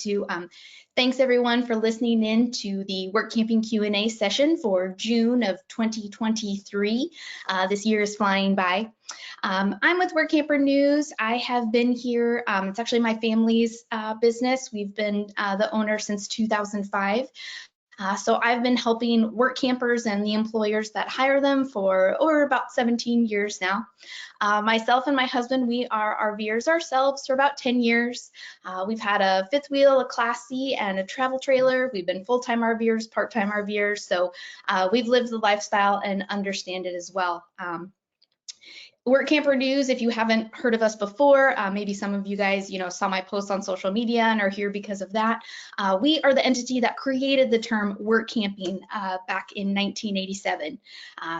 to. Thanks everyone for listening in to the Workamping Q&A session for June of 2023. This year is flying by. I'm with Workamper News. I have been here, it's actually my family's business. We've been the owner since 2005. So I've been helping work campers and the employers that hire them for about 17 years now. Myself and my husband, we are RVers ourselves for about 10 years. We've had a fifth wheel, a Class C, and a travel trailer. We've been full-time RVers, part-time RVers, so we've lived the lifestyle and understand it as well. Workamper News, if you haven't heard of us before, maybe some of you guys, saw my posts on social media and are here because of that. We are the entity that created the term work camping back in 1987.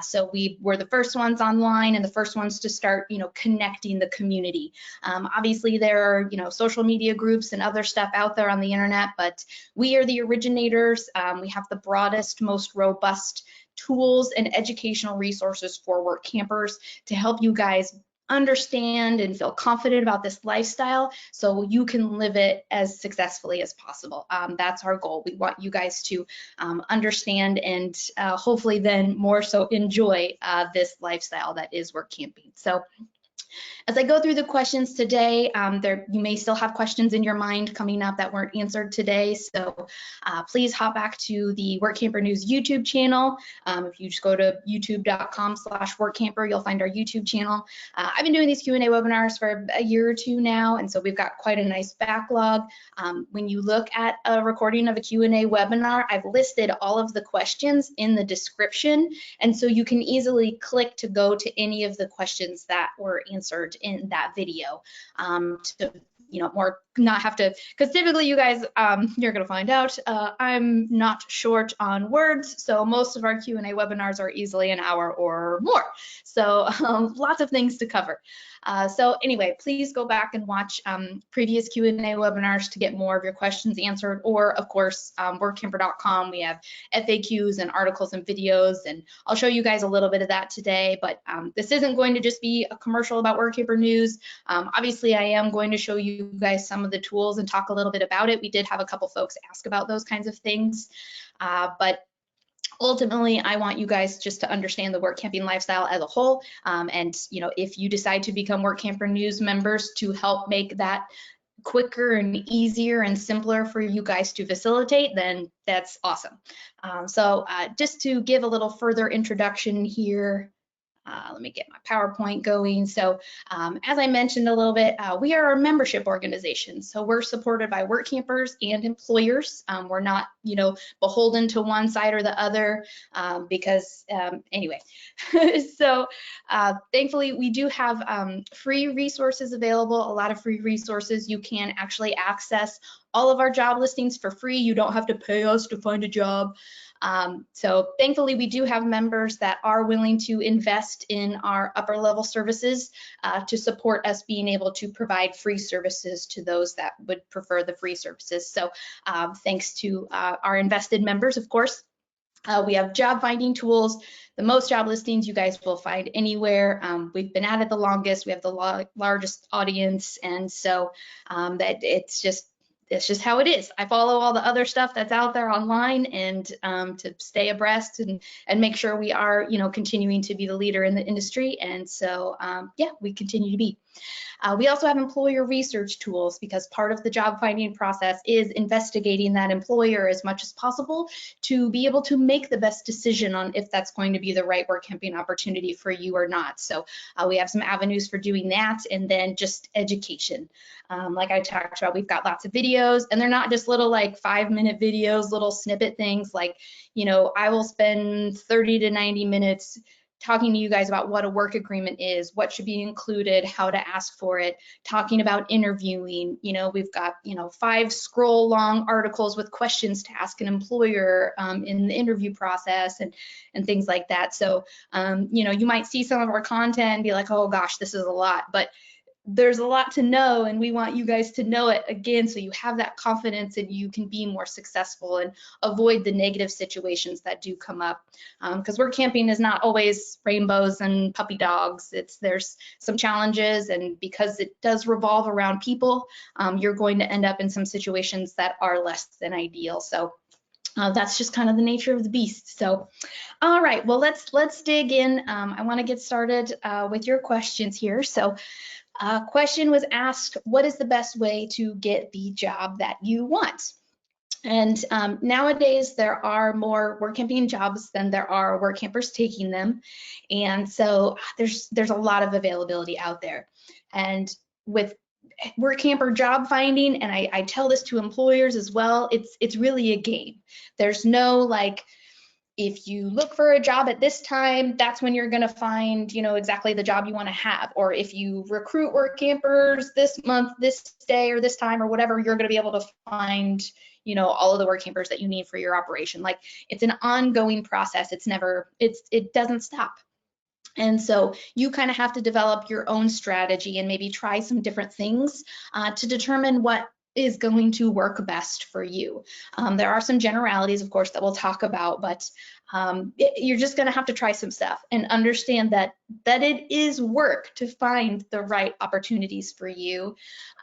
So we were the first ones online and the first ones to start, connecting the community. Obviously, there are, social media groups and other stuff out there on the internet, but we are the originators. We have the broadest, most robust tools and educational resources for work campers to help you guys understand and feel confident about this lifestyle so you can live it as successfully as possible. That's our goal. We want you guys to understand and hopefully then more so enjoy this lifestyle that is work camping. So as I go through the questions today, you may still have questions in your mind coming up that weren't answered today, so please hop back to the Workamper News YouTube channel. If you just go to youtube.com/workamper, you'll find our YouTube channel. I've been doing these Q&A webinars for a year or two now, and so we've got quite a nice backlog. When you look at a recording of a Q&A webinar, I've listed all of the questions in the description, and so you can easily click to go to any of the questions that were answered in that video to not have to, because typically you guys you're going to find out I'm not short on words, so most of our Q&A webinars are easily an hour or more, so lots of things to cover. So anyway, please go back and watch previous Q&A webinars to get more of your questions answered, or of course workamper.com, we have FAQs and articles and videos, and I'll show you guys a little bit of that today, but this isn't going to just be a commercial about Workamper News. Obviously I am going to show you guys some of the tools and talk a little bit about it. We did have a couple folks ask about those kinds of things, but ultimately, I want you guys just to understand the work camping lifestyle as a whole. And if you decide to become Workamper News members to help make that quicker and easier and simpler for you guys to facilitate, then that's awesome. So just to give a little further introduction here, let me get my PowerPoint going. So as I mentioned a little bit, we are a membership organization. So we're supported by work campers and employers. We're not, beholden to one side or the other because anyway. So thankfully, we do have free resources available, a lot of free resources. You can actually access all of our job listings for free. You don't have to pay us to find a job. So thankfully, we do have members that are willing to invest in our upper level services to support us being able to provide free services to those that would prefer the free services. So thanks to our invested members, of course. We have job finding tools, the most job listings you guys will find anywhere. We've been at it the longest. We have the largest audience, and so that it's just how it is. I follow all the other stuff that's out there online, and to stay abreast and make sure we are, continuing to be the leader in the industry. And so, yeah, we continue to be. We also have employer research tools because part of the job finding process is investigating that employer as much as possible to be able to make the best decision on if that's going to be the right work camping opportunity for you or not. So we have some avenues for doing that, and then just education. Like I talked about, we've got lots of videos, and they're not just little 5-minute videos, little snippet things like, I will spend 30 to 90 minutes talking to you guys about what a work agreement is, what should be included, how to ask for it, talking about interviewing. We've got, 5 scroll long articles with questions to ask an employer in the interview process and things like that. So, you might see some of our content and be like, oh gosh, this is a lot, but there's a lot to know, and we want you guys to know it again so you have that confidence and you can be more successful and avoid the negative situations that do come up. Because work camping is not always rainbows and puppy dogs. There's some challenges, and because it does revolve around people, you're going to end up in some situations that are less than ideal. So that's just kind of the nature of the beast. So, all right, well, let's dig in. I want to get started with your questions here. So, question was asked, what is the best way to get the job that you want? And nowadays, there are more work camping jobs than there are work campers taking them. And so there's a lot of availability out there. And with work camper job finding, and I tell this to employers as well, it's really a game. There's no like, if you look for a job at this time, that's when you're going to find, exactly the job you want to have. Or if you recruit work campers this month, this day, or this time, or whatever, you're going to be able to find, all of the work campers that you need for your operation. Like, it's an ongoing process. It doesn't stop. And so you kind of have to develop your own strategy and maybe try some different things to determine what is going to work best for you. There are some generalities, of course, that we'll talk about, but you're just going to have to try some stuff and understand that it is work to find the right opportunities for you.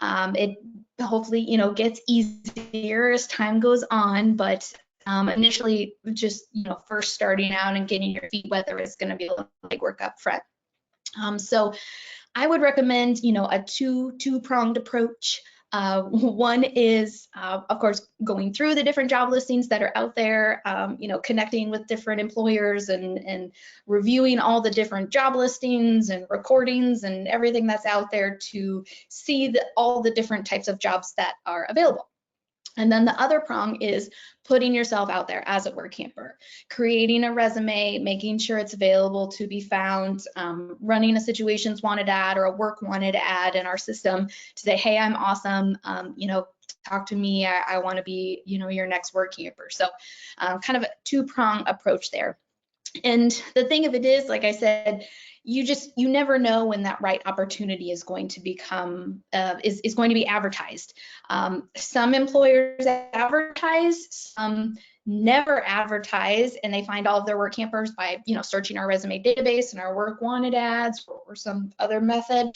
It hopefully, gets easier as time goes on, but initially, just first starting out and getting your feet wet, there is going to be a little bit work up front. So I would recommend a two-pronged approach. One is, of course, going through the different job listings that are out there, connecting with different employers and reviewing all the different job listings and recordings and everything that's out there to see all the different types of jobs that are available. And then the other prong is putting yourself out there as a work camper, creating a resume, making sure it's available to be found, running a situations wanted ad or a work wanted ad in our system to say, hey, I'm awesome, talk to me, I want to be, your next work camper. So kind of a two-prong approach there. And the thing of it is, like I said, you never know when that right opportunity is going to become is going to be advertised. Some employers advertise, some never advertise, and they find all of their work campers by searching our resume database and our work wanted ads or some other method.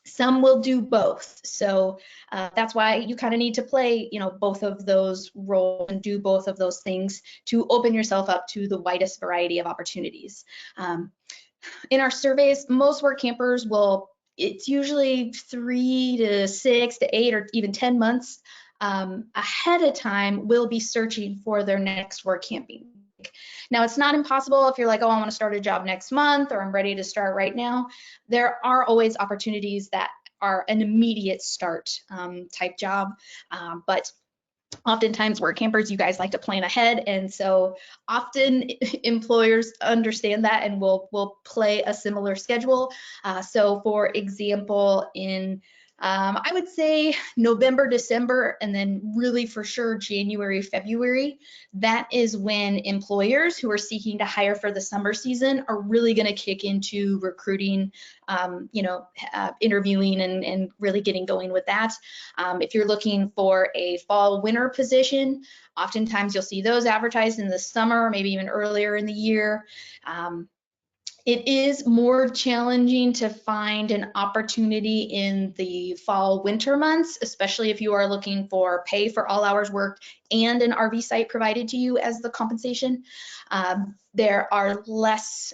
Some will do both. So that's why you kind of need to play, both of those roles and do both of those things to open yourself up to the widest variety of opportunities. In our surveys, most work campers it's usually 3 to 6 to 8 or even 10 months ahead of time will be searching for their next work camping. Now, it's not impossible if you're like, oh, I want to start a job next month, or I'm ready to start right now. There are always opportunities that are an immediate start type job, but oftentimes work campers, you guys like to plan ahead, and so often employers understand that and will play a similar schedule. So for example, in I would say November, December, and then really for sure January, February, that is when employers who are seeking to hire for the summer season are really going to kick into recruiting, interviewing and really getting going with that. If you're looking for a fall winter position, oftentimes you'll see those advertised in the summer, maybe even earlier in the year. It is more challenging to find an opportunity in the fall winter months, especially if you are looking for pay for all hours worked and an RV site provided to you as the compensation. There are less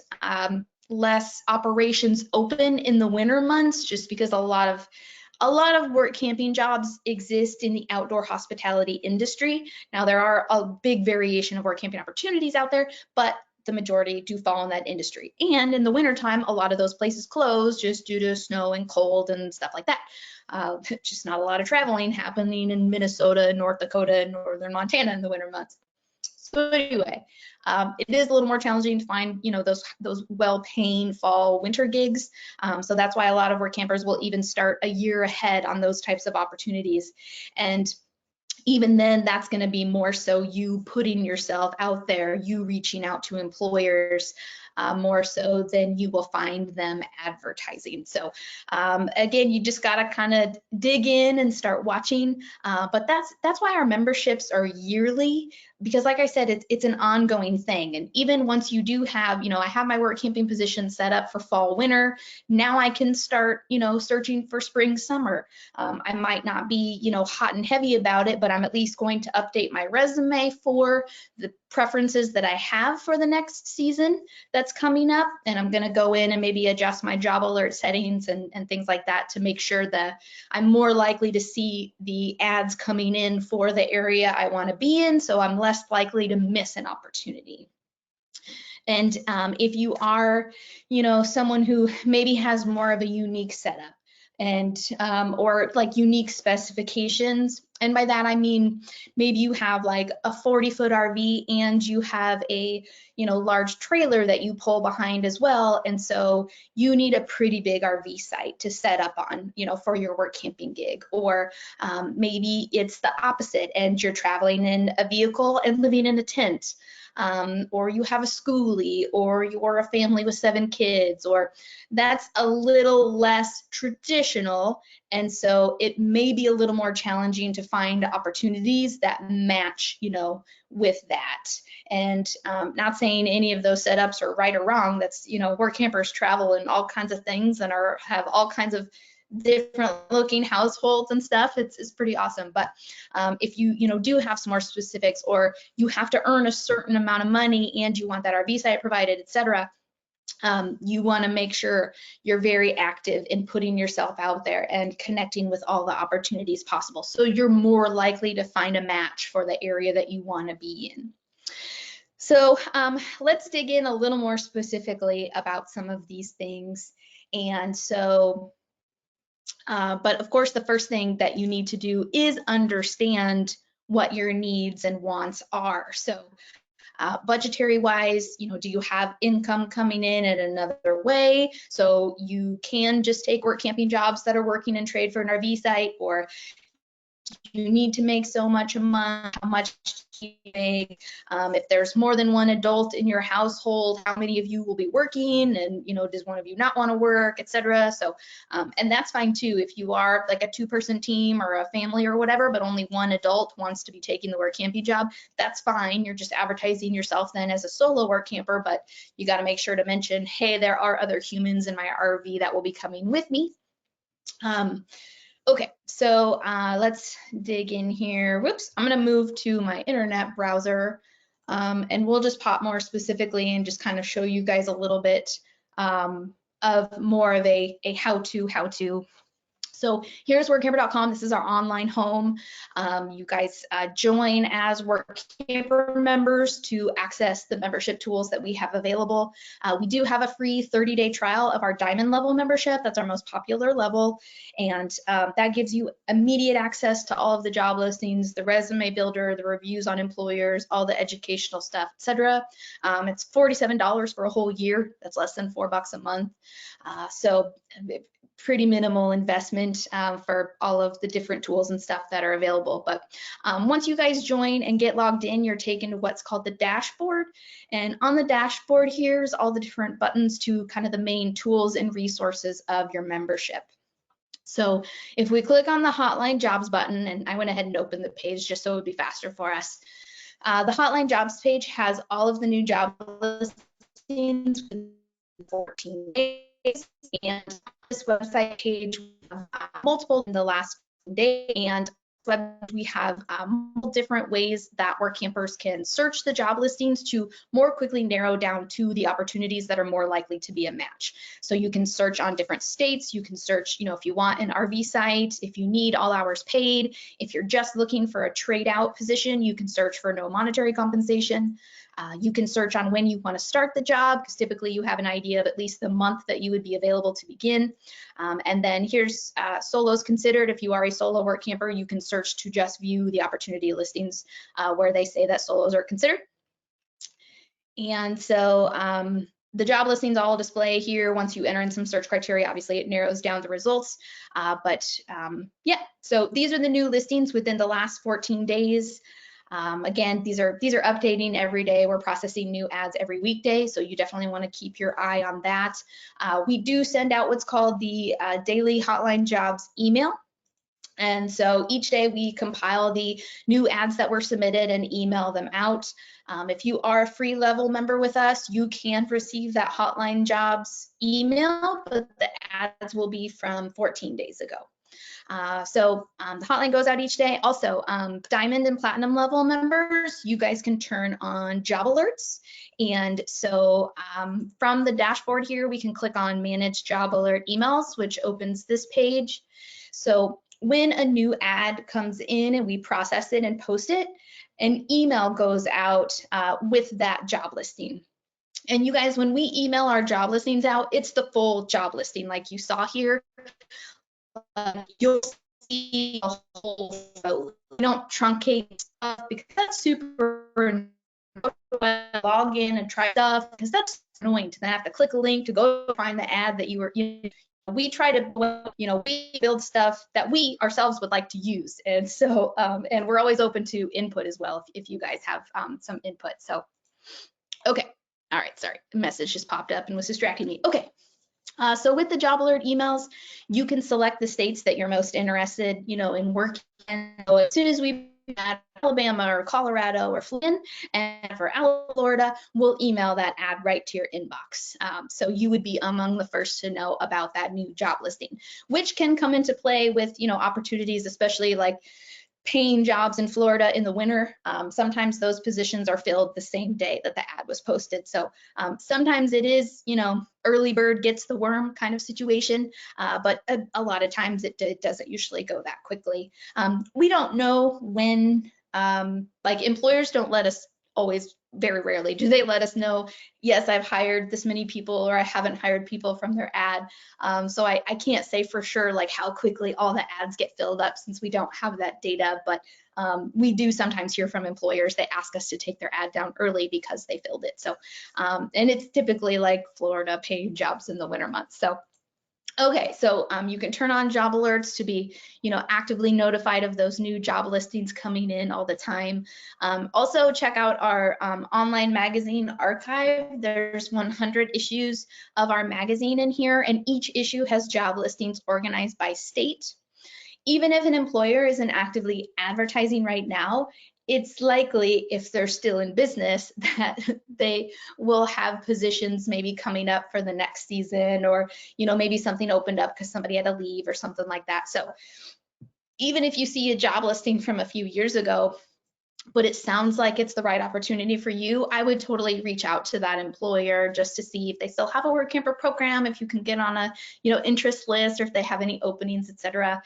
operations open in the winter months just because a lot of work camping jobs exist in the outdoor hospitality industry. Now, there are a big variation of work camping opportunities out there, but the majority do fall in that industry. And in the wintertime, a lot of those places close just due to snow and cold and stuff like that. Just not a lot of traveling happening in Minnesota, North Dakota, and northern Montana in the winter months. So anyway, it is a little more challenging to find, those well-paying fall winter gigs. So that's why a lot of work campers will even start a year ahead on those types of opportunities. And even then, that's going to be more so you putting yourself out there, you reaching out to employers, more so than you will find them advertising. So again, you just got to kind of dig in and start watching. But that's why our memberships are yearly, because like I said, it's an ongoing thing. And even once you do have, I have my work camping position set up for fall, winter, now I can start, searching for spring, summer. I might not be, hot and heavy about it, but I'm at least going to update my resume for the preferences that I have for the next season that's coming up. And I'm going to go in and maybe adjust my job alert settings and things like that to make sure that I'm more likely to see the ads coming in for the area I want to be in, so I'm less likely to miss an opportunity. And if you are, someone who maybe has more of a unique setup and or like unique specifications, and by that I mean maybe you have like a 40-foot RV and you have a large trailer that you pull behind as well, and so you need a pretty big RV site to set up on, for your work camping gig. Or maybe it's the opposite and you're traveling in a vehicle and living in a tent. Or you have a schoolie, or you're a family with 7 kids, or that's a little less traditional. And so it may be a little more challenging to find opportunities that match, with that. And not saying any of those setups are right or wrong. That's, work campers travel in all kinds of things and have all kinds of different looking households and stuff. It's pretty awesome. But if you do have some more specifics, or you have to earn a certain amount of money and you want that RV site provided, etc., you want to make sure you're very active in putting yourself out there and connecting with all the opportunities possible, so you're more likely to find a match for the area that you want to be in. So let's dig in a little more specifically about some of these things. And so but of course, the first thing that you need to do is understand what your needs and wants are. So budgetary wise, do you have income coming in another way? So you can just take work camping jobs that are working in trade for an RV site, or you need to make so much a month, how much do you make? If there's more than one adult in your household, how many of you will be working? And, does one of you not want to work, etc. So, and that's fine too. If you are like a 2-person team or a family or whatever, but only one adult wants to be taking the work camping job, that's fine. You're just advertising yourself then as a solo work camper, but you got to make sure to mention, hey, there are other humans in my RV that will be coming with me. Okay, so let's dig in here. Whoops, I'm gonna move to my internet browser, and we'll just pop more specifically and just kind of show you guys a little bit of more of a how-to. So here's workamper.com. This is our online home. You guys join as Workamper members to access the membership tools that we have available. We do have a free 30-day trial of our diamond level membership. That's our most popular level. And that gives you immediate access to all of the job listings, the resume builder, the reviews on employers, all the educational stuff, etc. It's $47 for a whole year. That's less than $4 a month. So pretty minimal investment for all of the different tools and stuff that are available. But once you guys join and get logged in, you're taken to what's called the dashboard. And on the dashboard, here's all the different buttons to kind of the main tools and resources of your membership. So if we click on the Hotline Jobs button, and I went ahead and opened the page just so it would be faster for us. The Hotline Jobs page has all of the new job listings within 14 days, and this website page multiple in the last day, and we have multiple different ways that work campers can search the job listings to more quickly narrow down to the opportunities that are more likely to be a match. So you can search on different states, you can search, if you want an RV site, if you need all hours paid, if you're just looking for a trade out position, you can search for no monetary compensation. You can search on when you want to start the job, because typically you have an idea of at least the month that you would be available to begin. And then here's solos considered. If you are a solo work camper, you can search to just view the opportunity listings where they say that solos are considered. And so the job listings all display here. Once you enter in some search criteria, obviously it narrows down the results. Yeah, so these are the new listings within the last 14 days. Again, these are updating every day. We're processing new ads every weekday, so you definitely want to keep your eye on that. We do send out what's called the daily hotline jobs email. And so each day we compile the new ads that were submitted and email them out. If you are a free level member with us, you can receive that hotline jobs email, but the ads will be from 14 days ago. The hotline goes out each day. Also, Diamond and Platinum level members, you guys can turn on job alerts. And so from the dashboard here, we can click on Manage Job Alert Emails, which opens this page. So when a new ad comes in and we process it and post it, an email goes out with that job listing. And you guys, when we email our job listings out, it's the full job listing like you saw here. You'll see a whole photo. We don't truncate stuff because that's super annoying. Log in and try stuff because that's annoying to then have to click a link to go find the ad that you were. We try to, we build stuff that we ourselves would like to use, and so and we're always open to input as well if you guys have some input. So, okay, all right, sorry, a message just popped up and was distracting me. Okay. So with the job alert emails, you can select the states that you're most interested, in working. So as soon as we add Alabama or Colorado or Florida, and for Florida, we'll email that ad right to your inbox. So you would be among the first to know about that new job listing, which can come into play with, opportunities, especially like paying jobs in Florida in the winter. Sometimes those positions are filled the same day that the ad was posted. So sometimes it is, early bird gets the worm kind of situation, but a lot of times it doesn't usually go that quickly. We don't know when, like employers don't let us always, very rarely do they let us know, yes, I've hired this many people or I haven't hired people from their ad. So I can't say for sure like how quickly all the ads get filled up since we don't have that data, but we do sometimes hear from employers they ask us to take their ad down early because they filled it. So, and it's typically like Florida paying jobs in the winter months. So okay, so you can turn on job alerts to be, actively notified of those new job listings coming in all the time. Also check out our online magazine archive. There's 100 issues of our magazine in here, and each issue has job listings organized by state. Even if an employer isn't actively advertising right now, it's likely if they're still in business that they will have positions maybe coming up for the next season, or maybe something opened up because somebody had to leave or something like that. So even if you see a job listing from a few years ago, but it sounds like it's the right opportunity for you, I would totally reach out to that employer just to see if they still have a Workamper program, if you can get on a interest list, or if they have any openings, etc.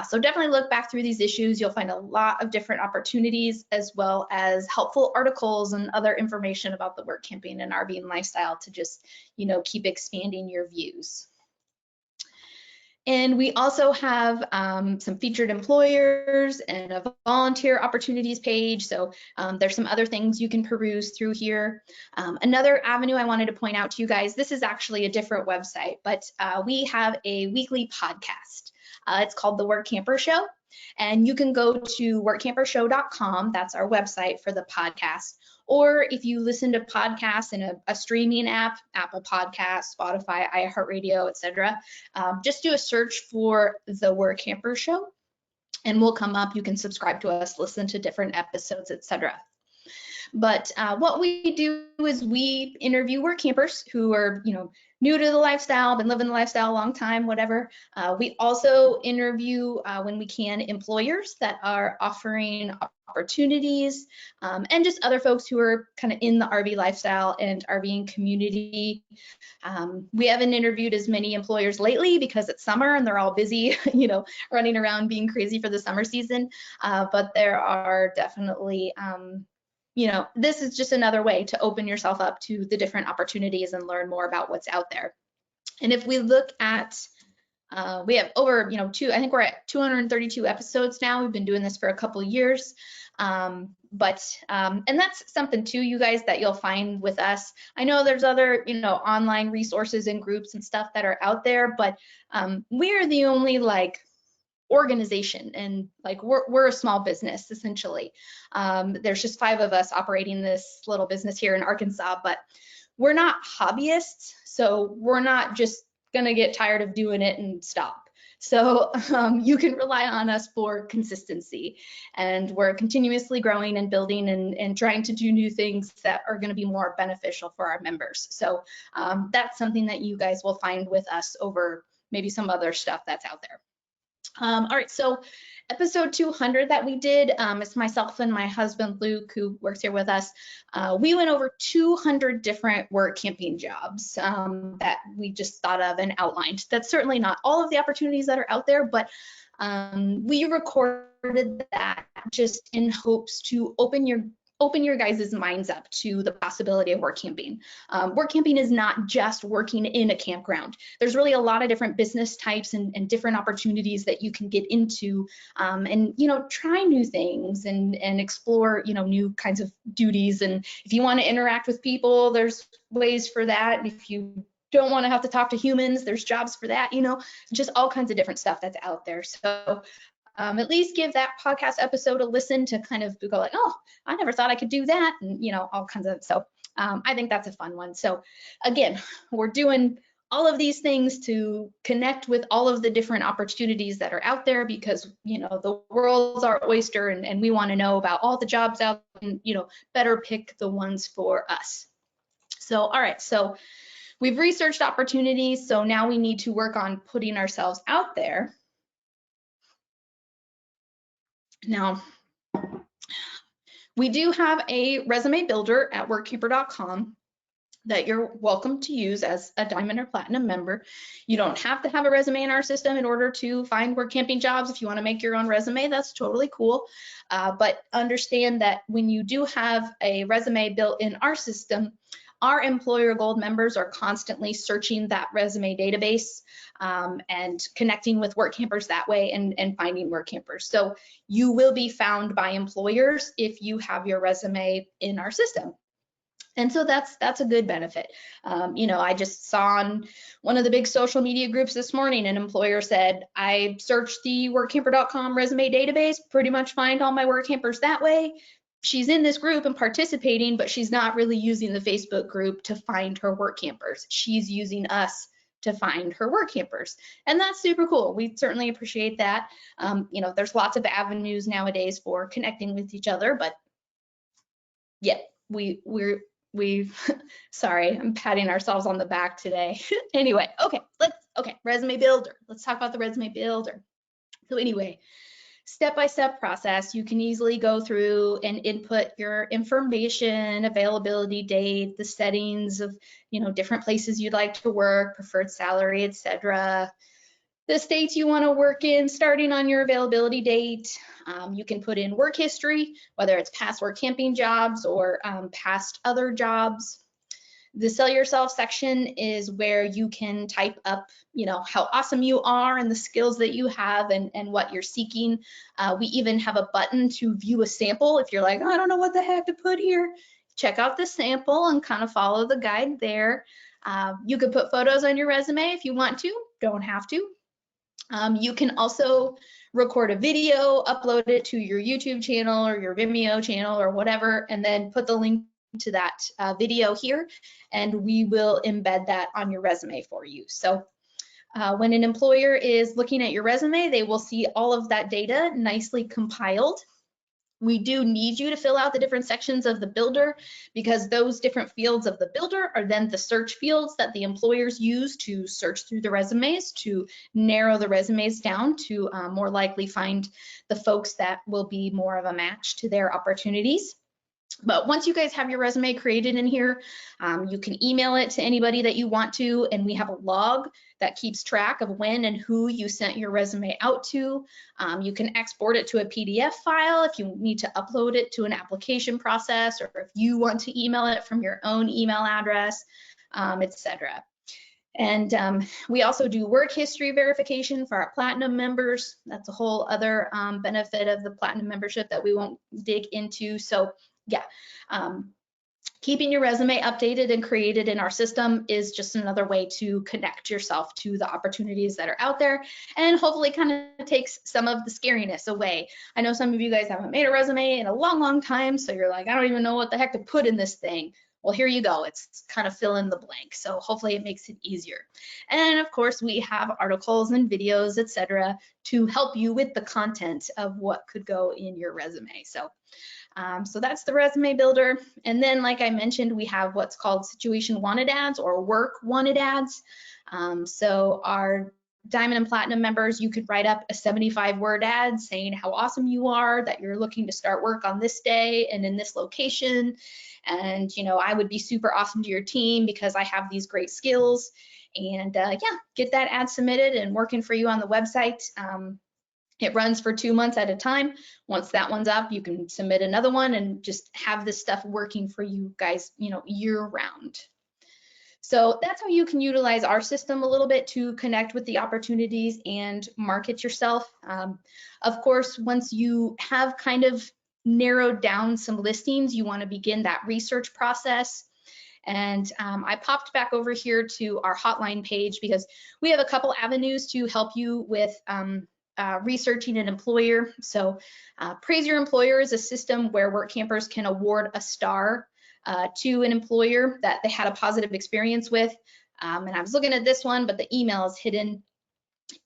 So definitely look back through these issues. You'll find a lot of different opportunities as well as helpful articles and other information about the work camping and RVing lifestyle to just keep expanding your views. And we also have some featured employers and a volunteer opportunities page. So there's some other things you can peruse through here. Another avenue I wanted to point out to you guys, this is actually a different website, but we have a weekly podcast. It's called The Workamper Show. And you can go to workampershow.com. That's our website for the podcast. Or if you listen to podcasts in a streaming app, Apple Podcasts, Spotify, iHeartRadio, etc., just do a search for The Workamper Show, and we'll come up. You can subscribe to us, listen to different episodes, etc. But what we do is we interview work campers who are, new to the lifestyle, been living the lifestyle a long time, whatever. We also interview, when we can, employers that are offering opportunities, and just other folks who are kind of in the RV lifestyle and RVing community. We haven't interviewed as many employers lately because it's summer and they're all busy, running around being crazy for the summer season. But there are definitely, this is just another way to open yourself up to the different opportunities and learn more about what's out there. And if we look at, we have over, I think we're at 232 episodes now. We've been doing this for a couple of years. And that's something too, you guys, that you'll find with us. I know there's other, online resources and groups and stuff that are out there, but we're the only organization, and like we're a small business essentially. There's just 5 of us operating this little business here in Arkansas, but we're not hobbyists, so we're not just gonna get tired of doing it and stop. So you can rely on us for consistency, and we're continuously growing and building and trying to do new things that are going to be more beneficial for our members. So that's something that you guys will find with us over maybe some other stuff that's out there. All right, so episode 200 that we did, it's myself and my husband Luke, who works here with us. We went over 200 different work camping jobs that we just thought of and outlined. That's certainly not all of the opportunities that are out there, but we recorded that just in hopes to open your guys' minds up to the possibility of work camping. Work camping is not just working in a campground. There's really a lot of different business types and different opportunities that you can get into, and try new things and explore new kinds of duties. And if you want to interact with people, there's ways for that. If you don't want to have to talk to humans, there's jobs for that. Just all kinds of different stuff that's out there. So at least give that podcast episode a listen to kind of go like, oh, I never thought I could do that, and all kinds of. So I think that's a fun one. So again, we're doing all of these things to connect with all of the different opportunities that are out there, because the world's our oyster, and we want to know about all the jobs out there, and better pick the ones for us. So all right, so we've researched opportunities, so now we need to work on putting ourselves out there. Now, we do have a resume builder at workamper.com that you're welcome to use as a Diamond or Platinum member. You don't have to have a resume in our system in order to find work camping jobs. If you want to make your own resume, that's totally cool. But understand that when you do have a resume built in our system, our Employer Gold members are constantly searching that resume database and connecting with work campers that way and finding work campers. So you will be found by employers if you have your resume in our system. And so that's a good benefit. I just saw on one of the big social media groups this morning, an employer said, I searched the workamper.com resume database, pretty much find all my work campers that way. She's in this group and participating, but she's not really using the Facebook group to find her work campers. She's using us to find her work campers. And that's super cool. We certainly appreciate that. There's lots of avenues nowadays for connecting with each other, but yeah, we're sorry, I'm patting ourselves on the back today. Anyway, okay, resume builder. Let's talk about the resume builder. So anyway, step-by-step process. You can easily go through and input your information, availability date, the settings of, different places you'd like to work, preferred salary, etc. The states you want to work in, starting on your availability date. You can put in work history, whether it's past work camping jobs or past other jobs. The sell yourself section is where you can type up, how awesome you are and the skills that you have and what you're seeking. We even have a button to view a sample. If you're like, I don't know what the heck to put here, check out the sample and kind of follow the guide there. You could put photos on your resume if you want to, don't have to. You can also record a video, upload it to your YouTube channel or your Vimeo channel or whatever, and then put the link to that video here, and we will embed that on your resume for you. So when an employer is looking at your resume, they will see all of that data nicely compiled. We do need you to fill out the different sections of the builder, because those different fields of the builder are then the search fields that the employers use to search through the resumes, to narrow the resumes down to more likely find the folks that will be more of a match to their opportunities. But once you guys have your resume created in here, you can email it to anybody that you want to, and we have a log that keeps track of when and who you sent your resume out to. You can export it to a PDF file if you need to upload it to an application process, or if you want to email it from your own email address, etc. And we also do work history verification for our Platinum members. That's a whole other benefit of the Platinum membership that we won't dig into. So yeah, Keeping your resume updated and created in our system is just another way to connect yourself to the opportunities that are out there, and hopefully kind of takes some of the scariness away. I know some of you guys haven't made a resume in a long time, so you're like, I don't even know what the heck to put in this thing. Well, here you go. It's kind of fill in the blank. So hopefully it makes it easier. And of course, we have articles and videos, etc., to help you with the content of what could go in your resume. So that's the resume builder. And then, like I mentioned, we have what's called situation wanted ads or work wanted ads. So our Diamond and Platinum members, you could write up a 75-word ad saying how awesome you are, that you're looking to start work on this day and in this location. And, you know, I would be super awesome to your team because I have these great skills. And yeah, get that ad submitted and working for you on the website. It runs for 2 months at a time. Once that one's up, you can submit another one and just have this stuff working for you guys, you know, year round. So that's how you can utilize our system a little bit to connect with the opportunities and market yourself. Of course, once you have kind of narrowed down some listings, you want to begin that research process. And I popped back over here to our hotline page because we have a couple avenues to help you with researching an employer. So Praise Your Employer is a system where Workampers can award a star to an employer that they had a positive experience with. And I was looking at this one, but the email is hidden.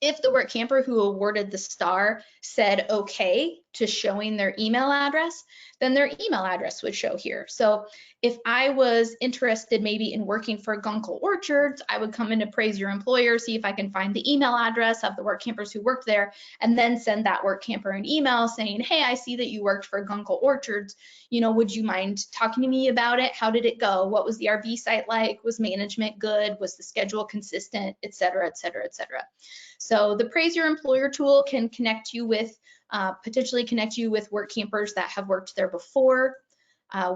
If the Workamper who awarded the star said okay to showing their email address, then their email address would show here. So if I was interested maybe in working for Gunkel Orchards, I would come into Praise Your Employer, see if I can find the email address of the Workampers who worked there, and then send that Workamper an email saying, hey, I see that you worked for Gunkel Orchards. You know, would you mind talking to me about it? How did it go? What was the RV site like? Was management good? Was the schedule consistent, et cetera, et cetera, et cetera. So the Praise Your Employer tool can connect you with, potentially connect you with Workampers that have worked there before.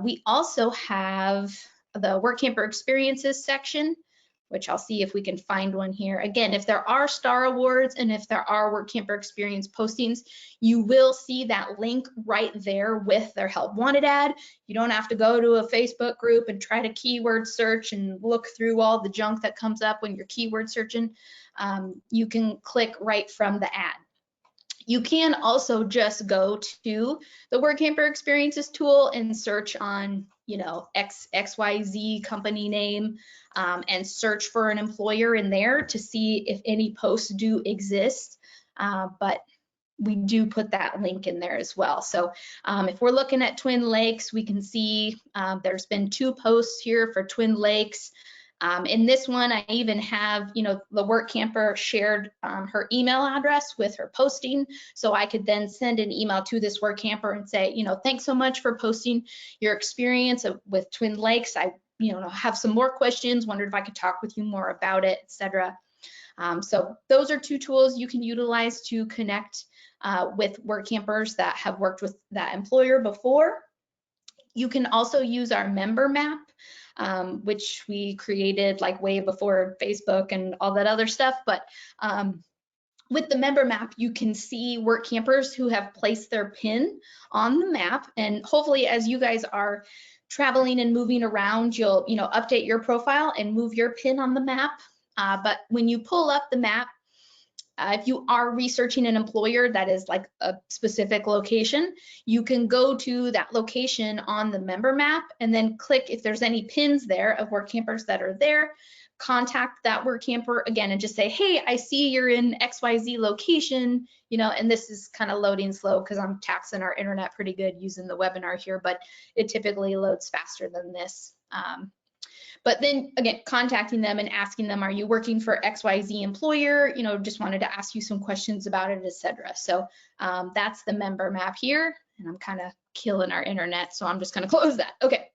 We also have the Workamper Experiences section, which I'll see if we can find one here. Again, if there are star awards and if there are Workamper Experience postings, you will see that link right there with their help wanted ad. You don't have to go to a Facebook group and try to keyword search and look through all the junk that comes up when you're keyword searching. You can click right from the ad. You can also just go to the Workamper Experiences tool and search on, you know, XYZ company name and search for an employer in there to see if any posts do exist. But we do put that link in there as well. So if we're looking at Twin Lakes, we can see there's been 2 posts here for Twin Lakes. In this one, I even have, you know, the Workamper shared her email address with her posting. So I could then send an email to this Workamper and say, you know, thanks so much for posting your experience with Twin Lakes. I, you know, have some more questions, wondered if I could talk with you more about it, etc. So those are 2 tools you can utilize to connect with Workampers that have worked with that employer before. You can also use our member map, which we created like way before Facebook and all that other stuff. But with the member map, you can see Workampers who have placed their pin on the map. And hopefully as you guys are traveling and moving around, you'll, you know, update your profile and move your pin on the map. But when you pull up the map, if you are researching an employer that is like a specific location, you can go to that location on the member map and then click if there's any pins there of Workampers that are there, contact that Workamper again and just say, hey, I see you're in XYZ location, you know, and this is kind of loading slow because I'm taxing our internet pretty good using the webinar here, but it typically loads faster than this. But then again, contacting them and asking them, are you working for XYZ employer? You know, just wanted to ask you some questions about it, etc. So that's the member map here, and I'm kind of killing our internet, so I'm just going to close that. Okay.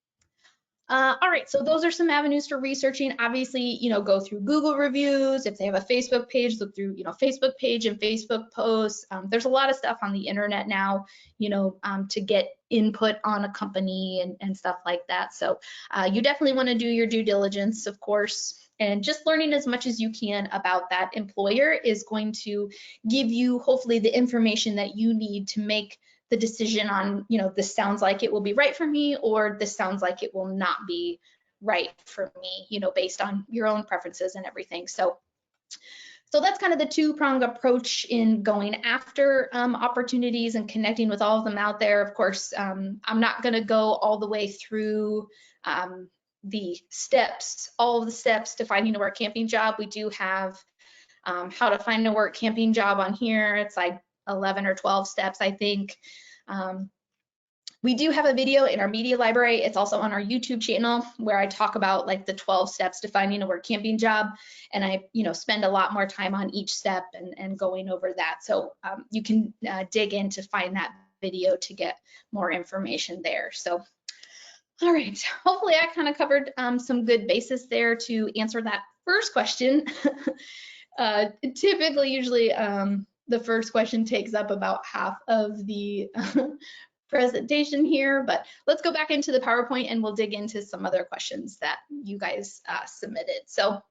All right, so those are some avenues for researching. Obviously, you know, go through Google reviews. If they have a Facebook page, look through, you know, Facebook page and Facebook posts. There's a lot of stuff on the internet now, you know, to get input on a company and stuff like that. So you definitely want to do your due diligence, of course. And just learning as much as you can about that employer is going to give you hopefully the information that you need to make the decision on, this sounds like it will be right for me, or this sounds like it will not be right for me, based on your own preferences and everything. So that's kind of the two-pronged approach in going after opportunities and connecting with all of them out there. Of course, I'm not going to go all the way through the steps, all of the steps to finding a work camping job. We do have how to find a work camping job on here. It's like 11 or 12 steps, I think. We do have a video in our media library. It's also on our YouTube channel where I talk about like the 12 steps to finding a work camping job. And I, spend a lot more time on each step and going over that. So you can dig in to find that video to get more information there. So, all right, hopefully I kind of covered some good basis there to answer that first question. Usually the first question takes up about half of the presentation here, but let's go back into the PowerPoint and we'll dig into some other questions that you guys submitted. So,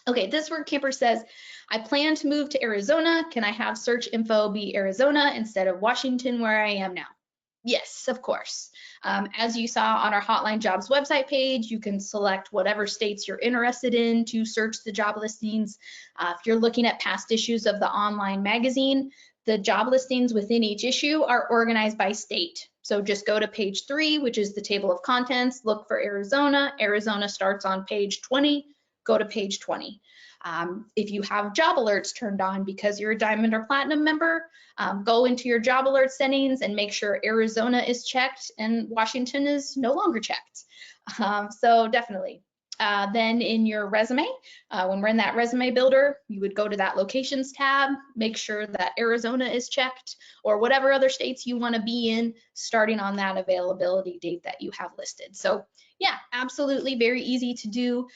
okay, this Workamper says, I plan to move to Arizona. Can I have search info be Arizona instead of Washington where I am now? Yes, of course. As you saw on our Hotline Jobs website page, you can select whatever states you're interested in to search the job listings. If you're looking at past issues of the online magazine, the job listings within each issue are organized by state. So just go to page 3, which is the table of contents, look for Arizona. Arizona starts on page 20, go to page 20. If you have job alerts turned on because you're a Diamond or Platinum member, go into your job alert settings and make sure Arizona is checked and Washington is no longer checked. So definitely. Then in your resume, when we're in that resume builder, you would go to that locations tab, make sure that Arizona is checked or whatever other states you want to be in, starting on that availability date that you have listed. So yeah, absolutely very easy to do.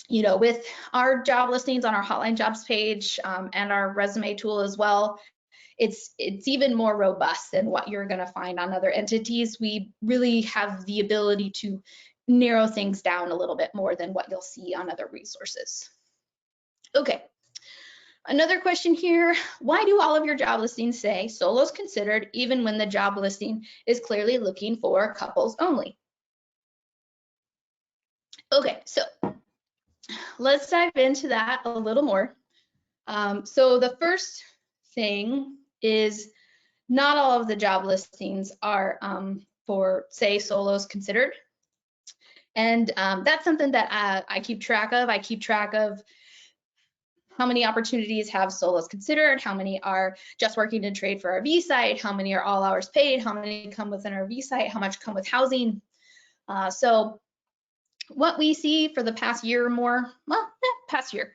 With our job listings on our Hotline Jobs page and our resume tool as well, it's even more robust than what you're going to find on other entities. We really have the ability to narrow things down a little bit more than what you'll see on other resources. Okay, another question here. Why do all of your job listings say solos considered even when the job listing is clearly looking for couples only? Okay, so let's dive into that a little more. So the first thing is not all of the job listings are for, say, solos considered. And that's something that I keep track of. I keep track of how many opportunities have solos considered, how many are just working in trade for RV site, how many are all hours paid, how many come with an RV site, how much come with housing. So what we see for the past year or more, past year,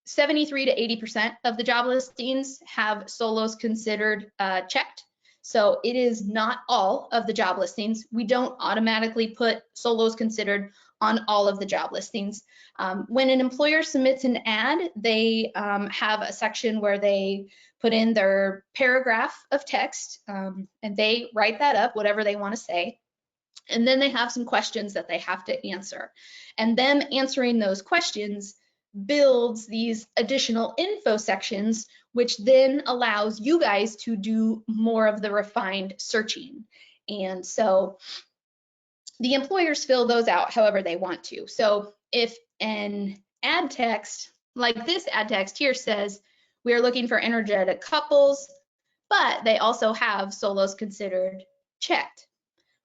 73 to 80% of the job listings have solos considered checked. So it is not all of the job listings. We don't automatically put solos considered on all of the job listings. When an employer submits an ad, they have a section where they put in their paragraph of text and they write that up, whatever they want to say. And then they have some questions that they have to answer. And them answering those questions builds these additional info sections, which then allows you guys to do more of the refined searching. And so the employers fill those out however they want to. So if an ad text, like this ad text here says, we are looking for energetic couples, but they also have solos considered checked.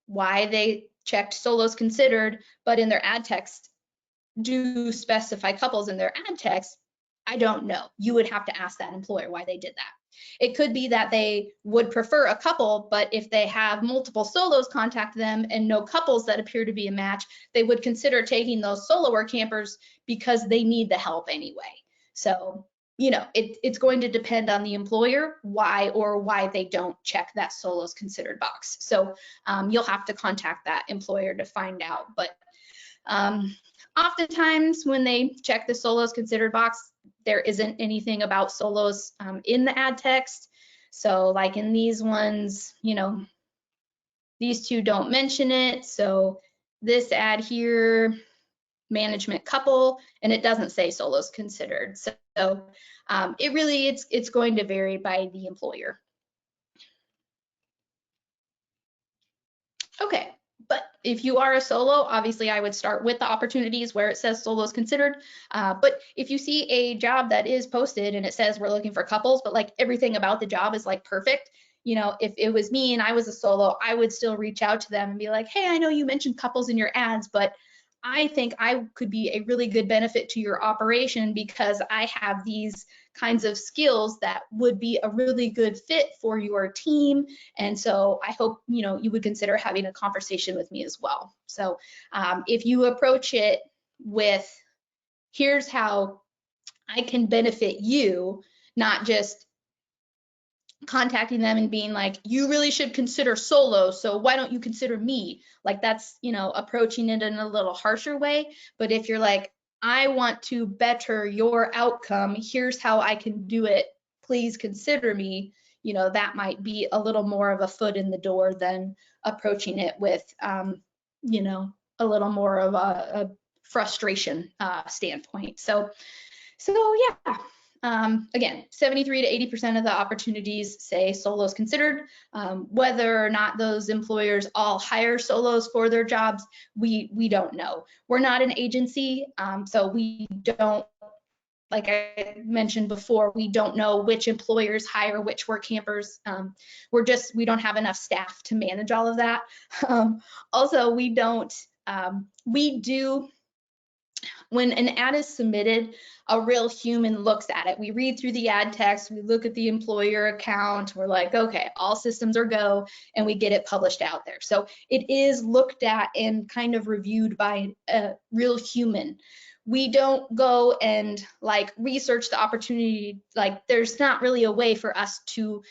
Why they checked solos considered, but in their ad text do specify couples in their ad text, I don't know. You would have to ask that employer why they did that. It could be that they would prefer a couple, but if they have multiple solos contact them and no couples that appear to be a match, they would consider taking those solo work campers because they need the help anyway. So, it's going to depend on the employer why they don't check that solos considered box. So you'll have to contact that employer to find out. But oftentimes when they check the solos considered box, there isn't anything about solos in the ad text. So like in these ones, these two don't mention it. So this ad here, management couple, and it doesn't say solos considered. So it's going to vary by the employer. Okay, but if you are a solo, obviously I would start with the opportunities where it says solos considered. But if you see a job that is posted and it says we're looking for couples, but like everything about the job is like perfect, you know, if it was me and I was a solo, I would still reach out to them and be like, hey, I know you mentioned couples in your ads, but I think I could be a really good benefit to your operation because I have these kinds of skills that would be a really good fit for your team. And so I hope, you know, you would consider having a conversation with me as well. So if you approach it with, here's how I can benefit you, not just contacting them and being like, you really should consider solo, so why don't you consider me? Like that's, you know, approaching it in a little harsher way. But if you're like, I want to better your outcome, here's how I can do it, please consider me, you know, that might be a little more of a foot in the door than approaching it with, you know, a little more of a frustration standpoint. So yeah, again, 73 to 80% of the opportunities say solos considered. Whether or not those employers all hire solos for their jobs, we don't know. We're not an agency, so we don't, like I mentioned before, we don't know which employers hire which work campers. We don't have enough staff to manage all of that. Also, we do, when an ad is submitted, a real human looks at it. We read through the ad text, we look at the employer account, we're like, okay, all systems are go, and we get it published out there. So it is looked at and kind of reviewed by a real human. We don't go and like research the opportunity, like there's not really a way for us to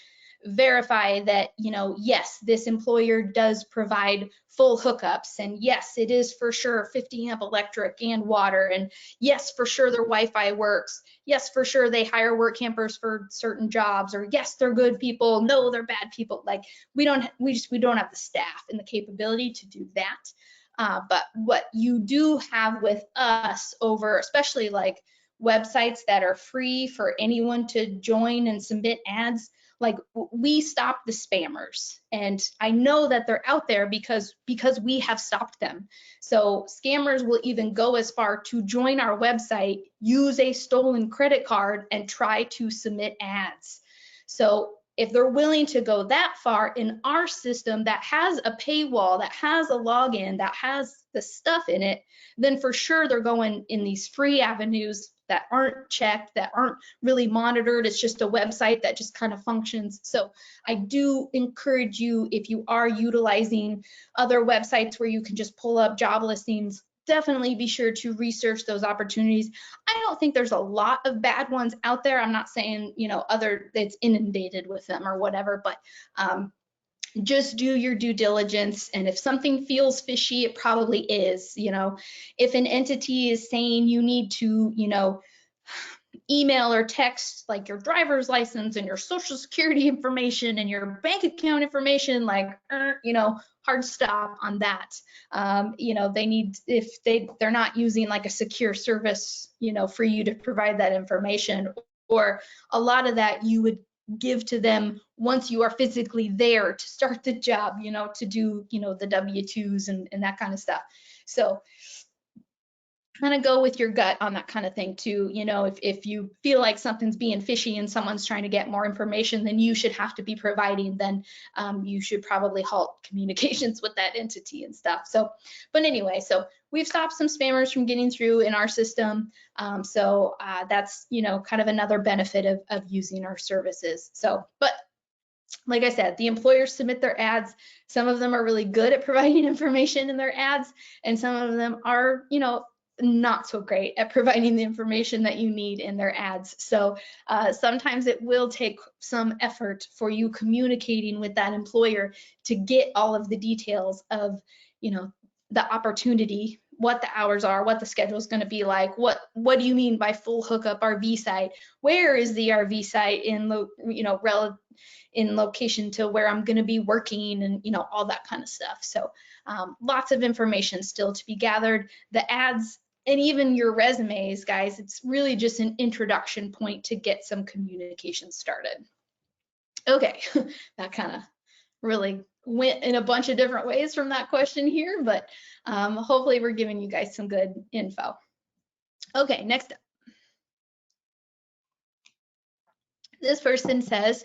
verify that, you know, yes, this employer does provide full hookups, and yes, it is for sure 50 amp electric and water, and yes, for sure their Wi-Fi works, yes, for sure they hire work campers for certain jobs, or yes, they're good people, no, they're bad people. Like we don't have the staff and the capability to do that. But what you do have with us over, especially like websites that are free for anyone to join and submit ads, like we stop the spammers, and I know that they're out there because we have stopped them. So scammers will even go as far to join our website, use a stolen credit card, and try to submit ads. So if they're willing to go that far in our system that has a paywall, that has a login, that has the stuff in it, then for sure they're going in these free avenues that aren't checked, that aren't really monitored. It's just a website that just kind of functions. So I do encourage you, if you are utilizing other websites where you can just pull up job listings, definitely be sure to research those opportunities. I don't think there's a lot of bad ones out there. I'm not saying, you know, it's inundated with them or whatever, but just do your due diligence. And if something feels fishy, it probably is. You know, if an entity is saying you need to, you know, email or text like your driver's license and your social security information and your bank account information, like, you know, hard stop on that. You know, they need, if they're not using like a secure service, you know, for you to provide that information, or a lot of that you would give to them once you are physically there to start the job, you know, to do, you know, the W-2s and that kind of stuff. So kind of go with your gut on that kind of thing too. You know, if you feel like something's being fishy and someone's trying to get more information than you should have to be providing, then you should probably halt communications with that entity and stuff. So, but anyway, so we've stopped some spammers from getting through in our system. So that's, you know, kind of another benefit of using our services. So, but like I said, the employers submit their ads. Some of them are really good at providing information in their ads, and some of them are, you know, not so great at providing the information that you need in their ads. So sometimes it will take some effort for you communicating with that employer to get all of the details of, you know, the opportunity, what the hours are, what the schedule is going to be like, what do you mean by full hookup RV site? Where is the RV site in the, you know, in location to where I'm going to be working, and, you know, all that kind of stuff. So lots of information still to be gathered. The ads and even your resumes, guys, it's really just an introduction point to get some communication started. Okay, that kind of really went in a bunch of different ways from that question here, but hopefully we're giving you guys some good info. Okay, next up. This person says,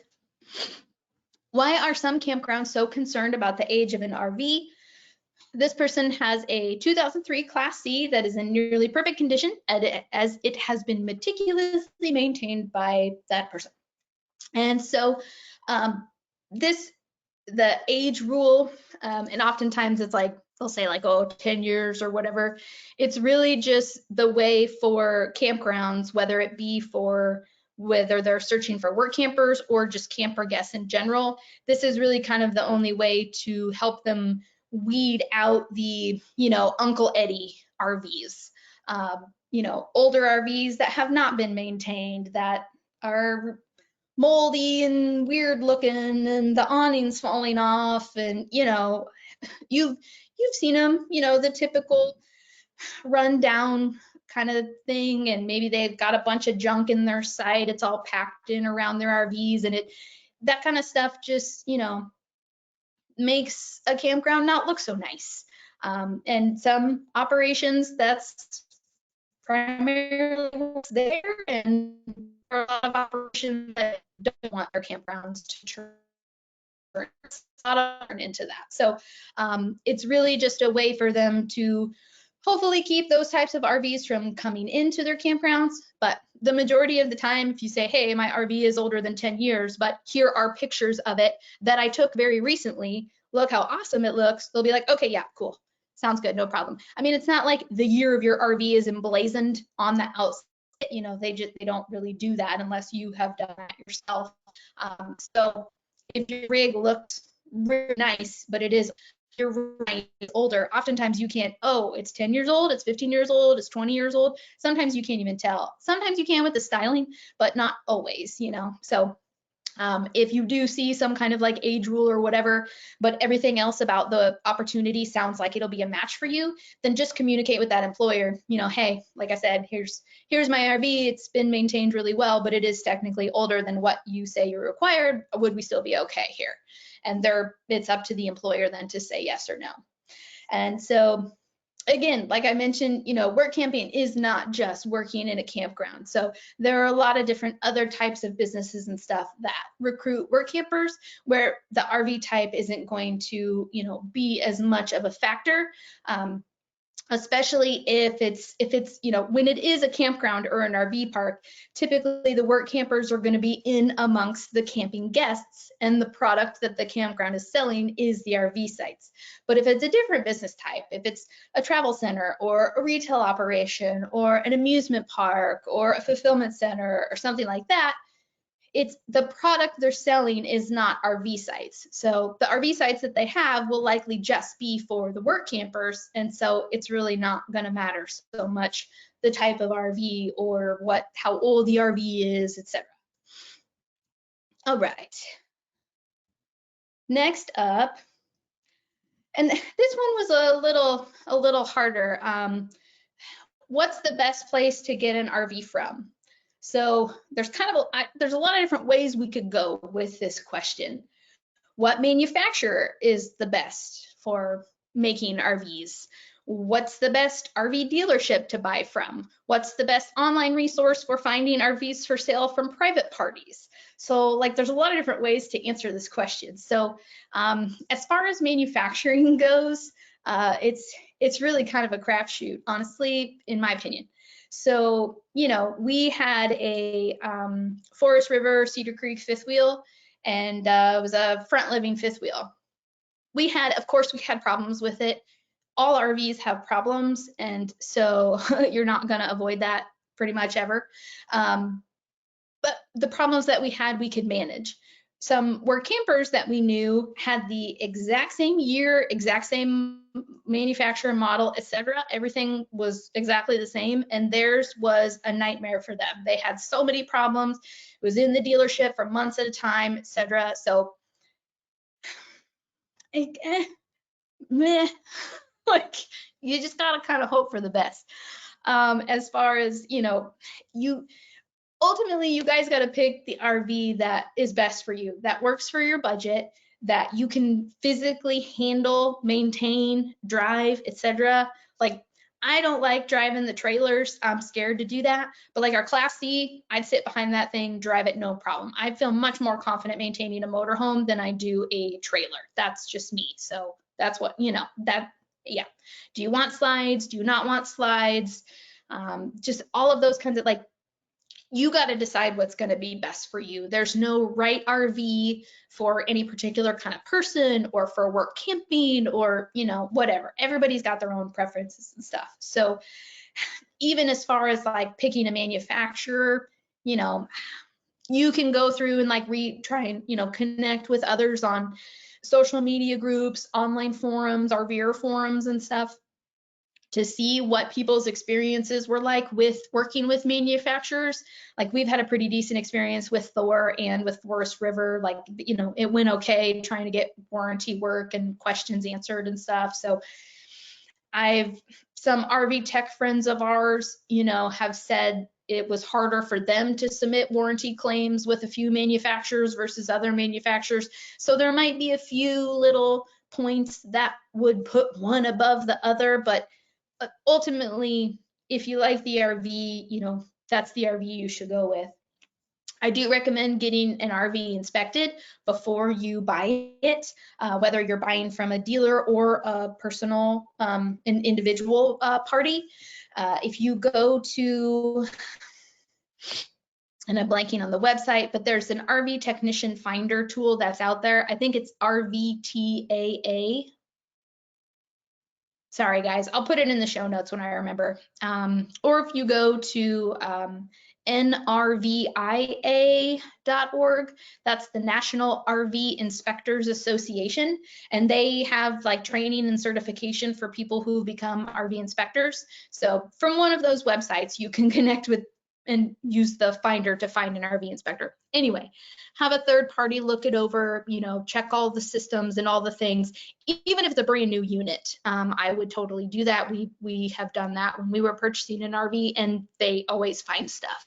why are some campgrounds so concerned about the age of an RV? This person has a 2003 Class C that is in nearly perfect condition as it has been meticulously maintained by that person. And so the age rule, and oftentimes it's like, they'll say like, oh, 10 years or whatever. It's really just the way for campgrounds, whether it be for whether they're searching for work campers or just camper guests in general. This is really kind of the only way to help them weed out the, Uncle Eddie RVs, older RVs that have not been maintained, that are moldy and weird looking, and the awning's falling off, and you've seen them, the typical rundown kind of thing, and maybe they've got a bunch of junk in their site, it's all packed in around their RVs, and that kind of stuff just makes a campground not look so nice. And some operations, that's primarily what's there, and there are a lot of operations that don't want their campgrounds to turn into that. So it's really just a way for them to hopefully keep those types of RVs from coming into their campgrounds. But the majority of the time, if you say, hey, my RV is older than 10 years, but here are pictures of it that I took very recently, look how awesome it looks, they'll be like, okay, yeah, cool. Sounds good, no problem. I mean, it's not like the year of your RV is emblazoned on the outside. They don't really do that unless you have done that yourself. So if your rig looks really nice, but it is older, oftentimes you can't, oh, it's 10 years old, it's 15 years old, it's 20 years old. Sometimes you can't even tell. Sometimes you can with the styling, but not always, So if you do see some kind of like age rule or whatever, but everything else about the opportunity sounds like it'll be a match for you, then just communicate with that employer, hey, like I said, here's my RV, it's been maintained really well, but it is technically older than what you say you're required. Would we still be okay here? And it's up to the employer then to say yes or no. And so again, like I mentioned, work camping is not just working in a campground. So there are a lot of different other types of businesses and stuff that recruit work campers where the RV type isn't going to, be as much of a factor. Especially if it's when it is a campground or an RV park, typically the work campers are going to be in amongst the camping guests, and the product that the campground is selling is the RV sites. But if it's a different business type, if it's a travel center or a retail operation or an amusement park or a fulfillment center or something like that, it's the product they're selling is not RV sites. So the RV sites that they have will likely just be for the work campers. And so it's really not going to matter so much the type of RV or how old the RV is, etc. All right. Next up, and this one was a little harder. What's the best place to get an RV from? So there's there's a lot of different ways we could go with this question. What manufacturer is the best for making RVs? What's the best RV dealership to buy from? What's the best online resource for finding RVs for sale from private parties? So there's a lot of different ways to answer this question. So as far as manufacturing goes, it's really kind of a crapshoot, honestly, in my opinion. So, we had a Forest River Cedar Creek fifth wheel, and it was a front living fifth wheel. Of course, we had problems with it. All RVs have problems, and so you're not going to avoid that pretty much ever. But the problems that we had, we could manage. Some work campers that we knew had the exact same year, exact same manufacturer, model, etc. Everything was exactly the same, and theirs was a nightmare for them. They had so many problems. It was in the dealership for months at a time, etc. So, meh. You just gotta kind of hope for the best. As far as ultimately, you guys got to pick the RV that is best for you, that works for your budget, that you can physically handle, maintain, drive, etc. Like, I don't like driving the trailers. I'm scared to do that. But like our Class C, I'd sit behind that thing, drive it, no problem. I feel much more confident maintaining a motorhome than I do a trailer. That's just me. So that's what, yeah. Do you want slides? Do you not want slides? Just all of those kinds of, like, you got to decide what's going to be best for you. There's no right RV for any particular kind of person or for work camping or, whatever. Everybody's got their own preferences and stuff. So even as far as like picking a manufacturer, you can go through and like try and, connect with others on social media groups, online forums, RVer forums and stuff, to see what people's experiences were like with working with manufacturers. Like, we've had a pretty decent experience with Thor and with Forest River. Like, it went okay trying to get warranty work and questions answered and stuff. So some RV tech friends of ours, have said it was harder for them to submit warranty claims with a few manufacturers versus other manufacturers. So there might be a few little points that would put one above the other, but ultimately, if you like the RV, that's the RV you should go with. I do recommend getting an RV inspected before you buy it, whether you're buying from a dealer or a personal, an individual party. If you go to, and I'm blanking on the website, but there's an RV technician finder tool that's out there. I think it's RVTAA. Sorry, guys, I'll put it in the show notes when I remember. Or if you go to nrvia.org, that's the National RV Inspectors Association, and they have like training and certification for people who become RV inspectors. So from one of those websites, you can connect with and use the finder to find an RV inspector. Anyway, have a third party look it over, check all the systems and all the things. Even if it's a brand new unit, I would totally do that. We have done that when we were purchasing an RV, and they always find stuff.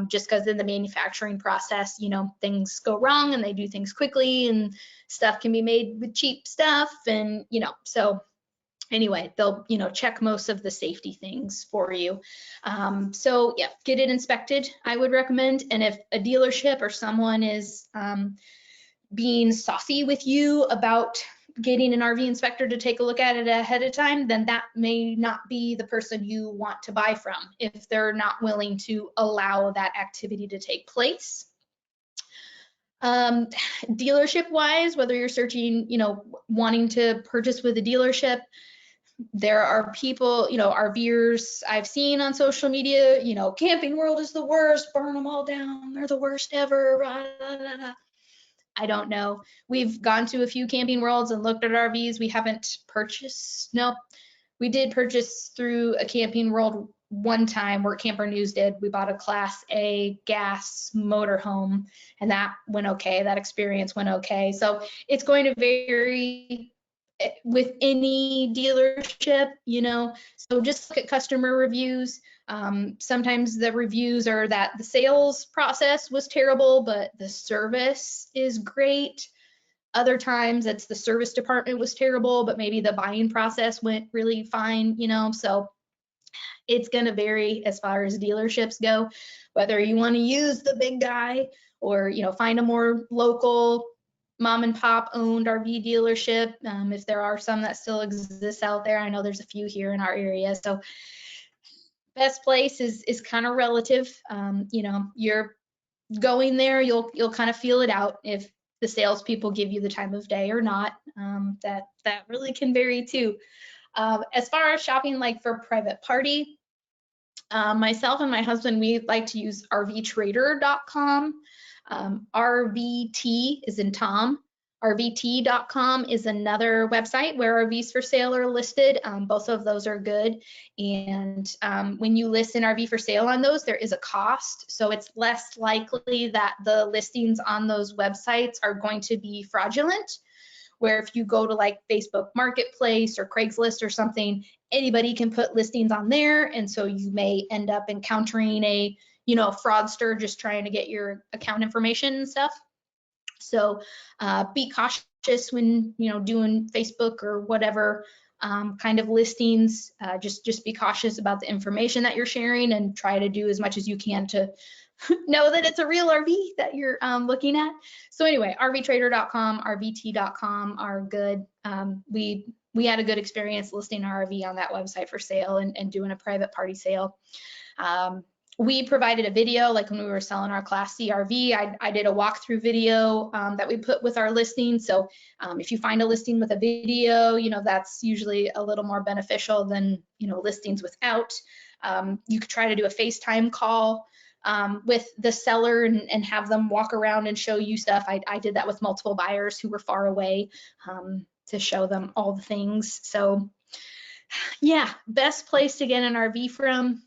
Just because in the manufacturing process, things go wrong and they do things quickly, and stuff can be made with cheap stuff, and so anyway, they'll check most of the safety things for you. So yeah, get it inspected, I would recommend. And if a dealership or someone is being saucy with you about getting an RV inspector to take a look at it ahead of time, then that may not be the person you want to buy from if they're not willing to allow that activity to take place. Dealership wise, whether you're searching, wanting to purchase with a dealership, there are people, RVers I've seen on social media, Camping World is the worst, burn them all down, they're the worst ever. I don't know. We've gone to a few Camping Worlds and looked at RVs. We haven't purchased. No, we did purchase through a Camping World one time. Workamper News did. We bought a Class A gas motorhome, and that went okay. That experience went okay. So it's going to vary with any dealership, so just look at customer reviews. Sometimes the reviews are that the sales process was terrible, but the service is great. Other times it's the service department was terrible, but maybe the buying process went really fine, so it's going to vary as far as dealerships go, whether you want to use the big guy or, find a more local mom and pop owned RV dealership. If there are some that still exist out there, I know there's a few here in our area. So best place is kind of relative. You're going there, you'll kind of feel it out if the salespeople give you the time of day or not. That really can vary too. As far as shopping, like for private party, myself and my husband, we like to use rvtrader.com. RVT is in Tom. RVT.com is another website where RVs for sale are listed. Both of those are good. And when you list an RV for sale on those, there is a cost. So it's less likely that the listings on those websites are going to be fraudulent. Where if you go to like Facebook Marketplace or Craigslist or something, anybody can put listings on there. And so you may end up encountering a fraudster just trying to get your account information and stuff. So be cautious when, doing Facebook or whatever kind of listings. Just be cautious about the information that you're sharing, and try to do as much as you can to know that it's a real RV that you're looking at. So anyway, rvtrader.com, rvt.com are good. We had a good experience listing our RV on that website for sale and doing a private party sale. We provided a video, like when we were selling our Class C RV, I did a walkthrough video that we put with our listing. So if you find a listing with a video, that's usually a little more beneficial than, listings without. You could try to do a FaceTime call with the seller and have them walk around and show you stuff. I did that with multiple buyers who were far away to show them all the things. So yeah, best place to get an RV from,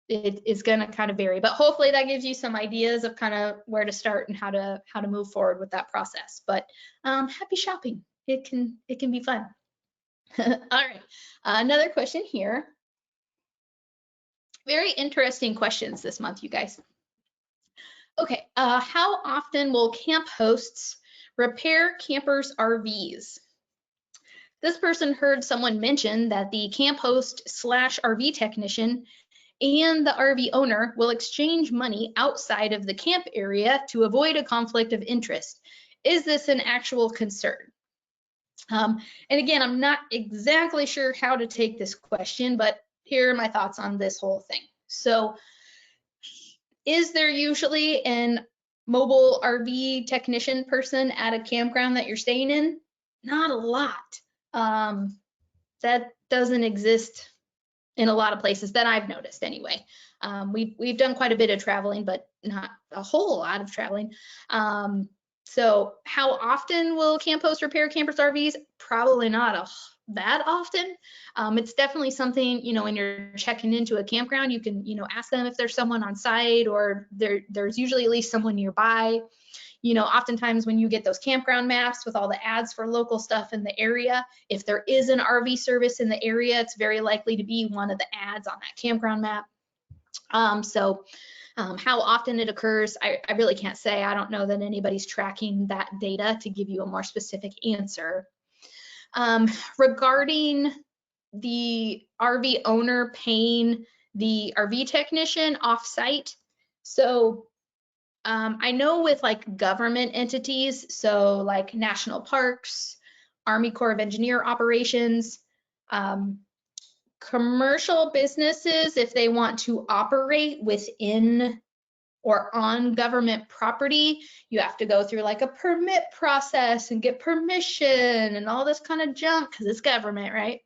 it is going to kind of vary, but hopefully that gives you some ideas of kind of where to start and how to move forward with that process. But happy shopping. It can be fun. All right, another question here. Very interesting questions this month, you guys. Okay, how often will camp hosts repair campers' RVs? This person heard someone mention that the camp host / RV technician and the RV owner will exchange money outside of the camp area to avoid a conflict of interest. Is this an actual concern? And again, I'm not exactly sure how to take this question, but here are my thoughts on this whole thing. So, is there usually an mobile RV technician person at a campground that you're staying in? Not a lot. That doesn't exist in a lot of places that I've noticed anyway. We've done quite a bit of traveling, but not a whole lot of traveling. So how often will camp hosts repair campers' RVs? Probably not that often. It's definitely something, when you're checking into a campground, you can, ask them if there's someone on site, or there's usually at least someone nearby. Oftentimes when you get those campground maps with all the ads for local stuff in the area, if there is an RV service in the area, it's very likely to be one of the ads on that campground map. How often it occurs, I really can't say. I don't know that anybody's tracking that data to give you a more specific answer. Regarding the RV owner paying the RV technician off-site, so I know with like government entities, so like national parks, Army Corps of Engineer operations, commercial businesses, if they want to operate within or on government property, you have to go through like a permit process and get permission and all this kind of junk because it's government, right?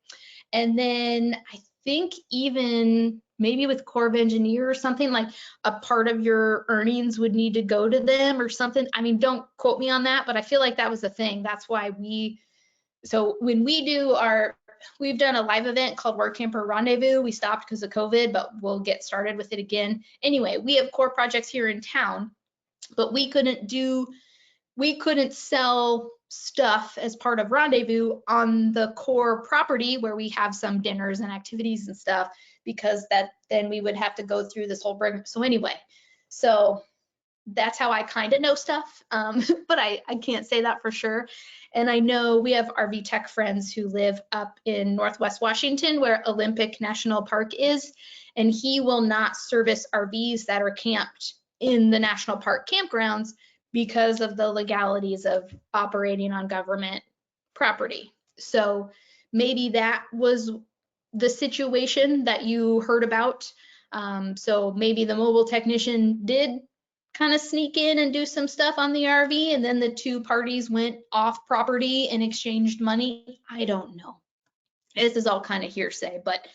And then I think even maybe with Corps of Engineer or something, like a part of your earnings would need to go to them or something. I mean, don't quote me on that, but I feel like that was the thing. That's why so when we've done a live event called Workamper Rendezvous. We stopped because of COVID, but we'll get started with it again. Anyway, we have core projects here in town, but we couldn't sell stuff as part of Rendezvous on the core property where we have some dinners and activities and stuff, because then we would have to go through this whole program. So anyway, so that's how I kind of know stuff, but I can't say that for sure. And I know we have RV tech friends who live up in Northwest Washington where Olympic National Park is, and he will not service RVs that are camped in the national park campgrounds because of the legalities of operating on government property. So maybe that was the situation that you heard about. So maybe the mobile technician did kind of sneak in and do some stuff on the RV, and then the two parties went off property and exchanged money. I don't know. This is all kind of hearsay, but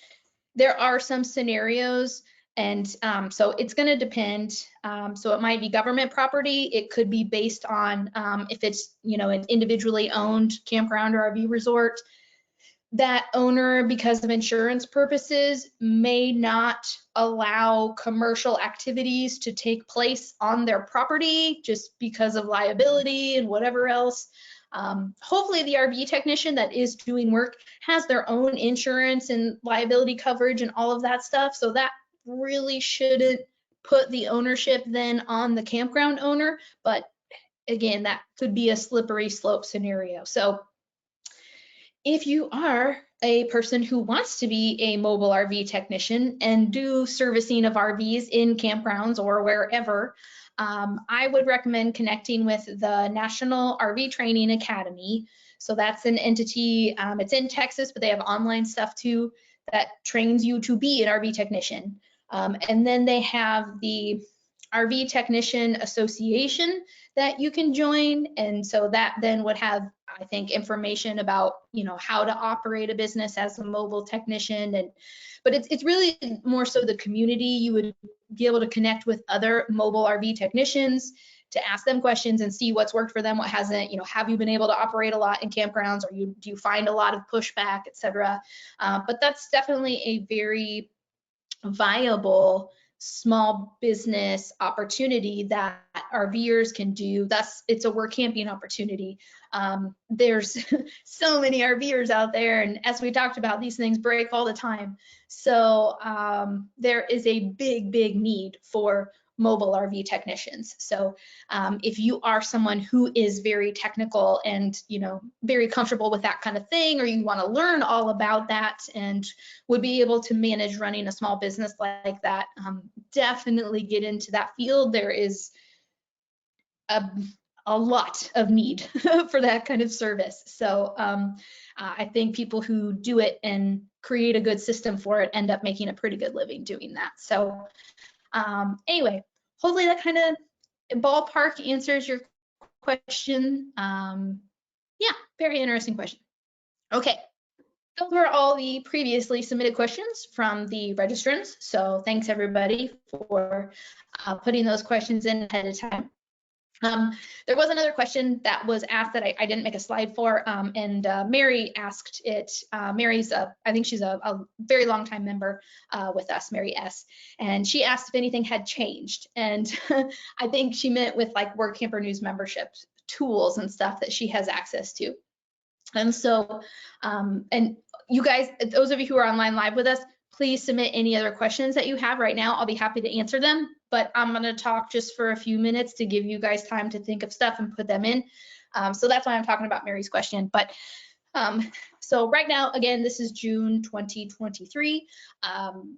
there are some scenarios, and so it's going to depend. So it might be government property. It could be based on if it's an individually owned campground or RV resort. That owner, because of insurance purposes, may not allow commercial activities to take place on their property just because of liability and whatever else. Hopefully the RV technician that is doing work has their own insurance and liability coverage and all of that stuff. So that really shouldn't put the ownership then on the campground owner. But again, that could be a slippery slope scenario. So if you are a person who wants to be a mobile RV technician and do servicing of RVs in campgrounds or wherever, I would recommend connecting with the National RV Training Academy. So that's an entity, it's in Texas, but they have online stuff too that trains you to be an RV technician. And then they have the RV Technician Association that you can join, and so that then would have, I think, information about, you know, how to operate a business as a mobile technician. And but it's really more so the community. You would be able to connect with other mobile RV technicians to ask them questions and see what's worked for them, what hasn't. You know, have you been able to operate a lot in campgrounds, or do you find a lot of pushback, etc. But that's definitely a very viable small business opportunity that RVers can do. It's a work camping opportunity. There's so many RVers out there, and as we talked about, these things break all the time. So there is a big need for mobile RV technicians. So if you are someone who is very technical and, you know, very comfortable with that kind of thing, or you want to learn all about that and would be able to manage running a small business like that, definitely get into that field. There is a lot of need for that kind of service. So I think people who do it and create a good system for it end up making a pretty good living doing that. So anyway, hopefully that kind of ballpark answers your question. Yeah, very interesting question. Okay, those were all the previously submitted questions from the registrants. So thanks everybody for putting those questions in ahead of time. There was another question that was asked that I didn't make a slide for, and Mary asked it. Mary's, I think she's a very long time member with us, Mary S. And she asked if anything had changed. And I think she meant with like Workamper News membership tools and stuff that she has access to. And so, and you guys, those of you who are online live with us, please submit any other questions that you have right now. I'll be happy to answer them, but I'm going to talk just for a few minutes to give you guys time to think of stuff and put them in. So that's why I'm talking about Mary's question. But so right now, again, this is June 2023.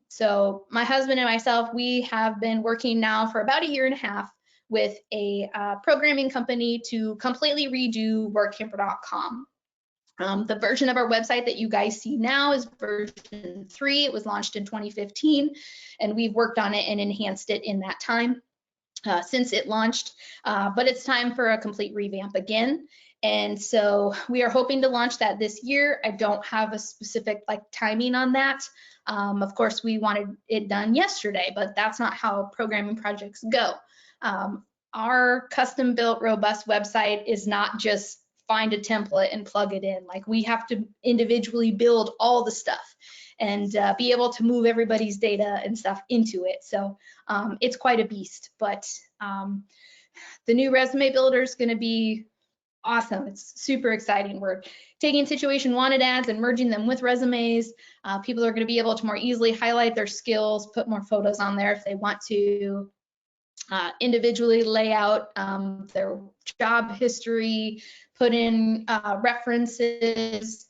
So my husband and myself, we have been working now for about 1.5 years with a programming company to completely redo Workamper.com. The version of our website that you guys see now is version 3. It was launched in 2015, and we've worked on it and enhanced it in that time since it launched. But it's time for a complete revamp again. And so we are hoping to launch that this year. I don't have a specific like timing on that. Of course, we wanted it done yesterday, but that's not how programming projects go. Our custom built robust website is not just find a template and plug it in. Like, we have to individually build all the stuff and be able to move everybody's data and stuff into it. So it's quite a beast, but the new resume builder is going to be awesome. It's super exciting. We're taking situation wanted ads and merging them with resumes. People are going to be able to more easily highlight their skills, put more photos on there if they want to, individually lay out their job history, put in references.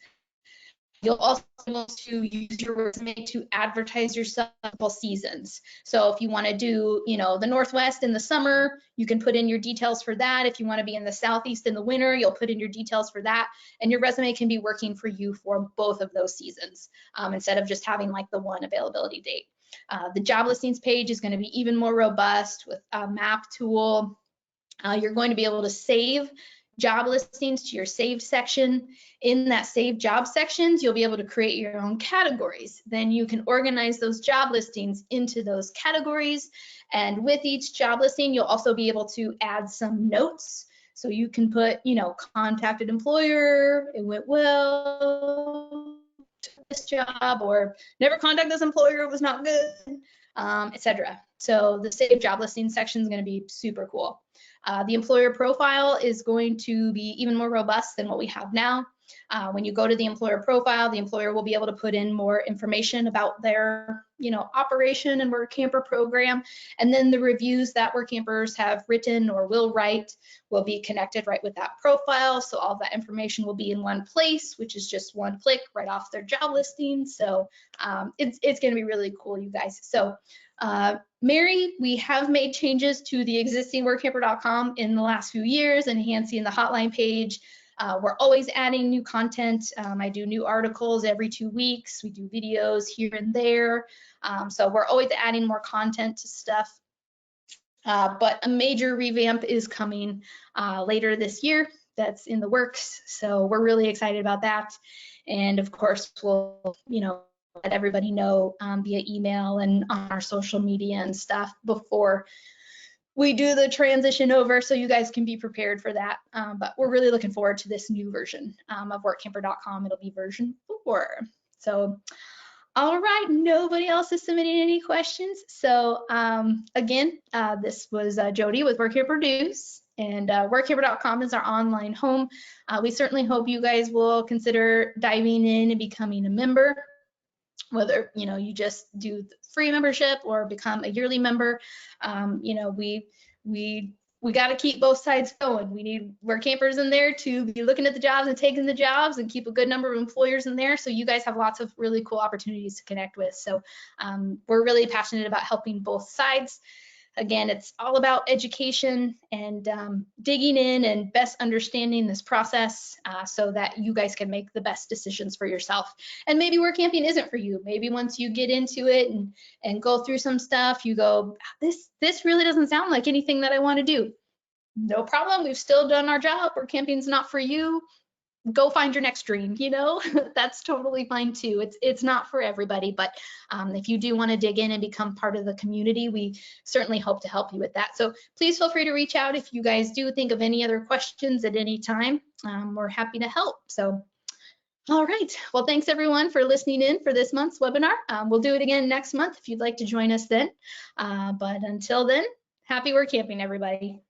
You'll also be able to use your resume to advertise yourself multiple seasons. So if you want to do, you know, the Northwest in the summer, you can put in your details for that. If you want to be in the Southeast in the winter, you'll put in your details for that. And your resume can be working for you for both of those seasons instead of just having like the one availability date. The job listings page is going to be even more robust with a map tool. You're going to be able to save job listings to your saved section. In that saved job sections, you'll be able to create your own categories. Then you can organize those job listings into those categories. And with each job listing, you'll also be able to add some notes. So you can put, you know, contacted employer, it went well, this job, or never contact this employer, it was not good, etc. So the saved job listing section is going to be super cool. The employer profile is going to be even more robust than what we have now. When you go to the employer profile, the employer will be able to put in more information about their, operation and Workamper program. And then the reviews that Workampers have written or will write will be connected right with that profile. So all that information will be in one place, which is just one click right off their job listing. So it's going to be really cool, you guys. So Mary, we have made changes to the existing workamper.com in the last few years, enhancing the hotline page. We're always adding new content. I do new articles every 2 weeks. We do videos here and there. So we're always adding more content to stuff. But a major revamp is coming later this year. That's in the works. So we're really excited about that. And of course, we'll, let everybody know via email and on our social media and stuff before we do the transition over, so you guys can be prepared for that. But we're really looking forward to this new version of workamper.com. It'll be version 4. So, all right, nobody else is submitting any questions. So again, this was Jody with Workamper News, and workamper.com is our online home. We certainly hope you guys will consider diving in and becoming a member. Whether you just do the free membership or become a yearly member, we got to keep both sides going. We need Workampers in there to be looking at the jobs and taking the jobs, and keep a good number of employers in there. So you guys have lots of really cool opportunities to connect with. So we're really passionate about helping both sides. Again, it's all about education and digging in and best understanding this process so that you guys can make the best decisions for yourself. And maybe Workamping isn't for you. Maybe once you get into it and go through some stuff, you go, this really doesn't sound like anything that I want to do. No problem. We've still done our job. Workamping's not for you. Go find your next dream, that's totally fine too. It's not for everybody, but if you do want to dig in and become part of the community, we certainly hope to help you with that. So please feel free to reach out if you guys do think of any other questions at any time. We're happy to help. So, all right. Well, thanks everyone for listening in for this month's webinar. We'll do it again next month if you'd like to join us then. But until then, happy Workamping, everybody.